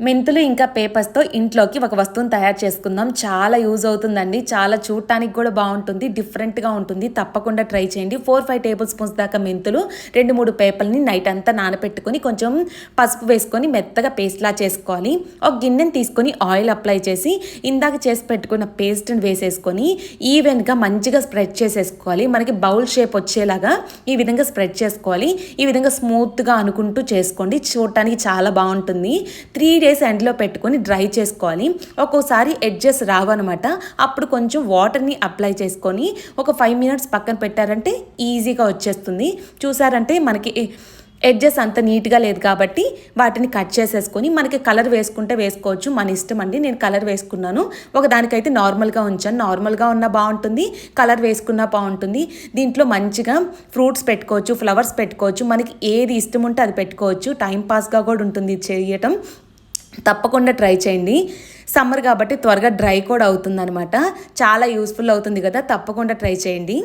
మెంతులు ఇంకా పేపర్స్తో ఇంట్లోకి ఒక వస్తువుని తయారు చేసుకుందాం. చాలా యూజ్ అవుతుందండి. చాలా చూడటానికి కూడా బాగుంటుంది, డిఫరెంట్గా ఉంటుంది. తప్పకుండా ట్రై చేయండి. 4-5 టేబుల్ స్పూన్స్ దాకా మెంతులు, 2-3 పేపర్ని నైట్ అంతా నానబెట్టుకొని కొంచెం పసుపు వేసుకొని మెత్తగా పేస్ట్లా చేసుకోవాలి. ఒక గిన్నెని తీసుకొని ఆయిల్ అప్లై చేసి ఇందాక చేసి పెట్టుకున్న పేస్ట్ని వేసేసుకొని ఈవెన్గా మంచిగా స్ప్రెడ్ చేసేసుకోవాలి. మనకి బౌల్ షేప్ వచ్చేలాగా ఈ విధంగా స్ప్రెడ్ చేసుకోవాలి. ఈ విధంగా స్మూత్గా అనుకుంటూ చేసుకోండి. చూడటానికి చాలా బాగుంటుంది. 3 days ఎండ్లో పెట్టుకొని డ్రై చేసుకోవాలి. ఒక్కోసారి ఎడ్జెస్ రావన్నమాట. అప్పుడు కొంచెం వాటర్ని అప్లై చేసుకొని ఒక 5 minutes పక్కన పెట్టారంటే ఈజీగా వచ్చేస్తుంది. చూసారంటే మనకి ఎడ్జెస్ అంత నీట్గా లేదు కాబట్టి వాటిని కట్ చేసేసుకొని మనకి కలర్ వేసుకుంటే వేసుకోవచ్చు, మన ఇష్టం అండి. నేను కలర్ వేసుకున్నాను. ఒకదానికైతే నార్మల్గా ఉంచాను. నార్మల్గా ఉన్నా బాగుంటుంది, కలర్ వేసుకున్నా బాగుంటుంది. దీంట్లో మంచిగా ఫ్రూట్స్ పెట్టుకోవచ్చు, ఫ్లవర్స్ పెట్టుకోవచ్చు, మనకి ఏది ఇష్టం ఉంటే అది పెట్టుకోవచ్చు. టైంపాస్గా కూడా ఉంటుంది చేయటం. తప్పకుండా ట్రై చేయండి. సమ్మర్ కాబట్టి త్వరగా డ్రై కూడా అవుతుందన్నమాట. చాలా యూస్ఫుల్ అవుతుంది కదా, తప్పకుండా ట్రై చేయండి.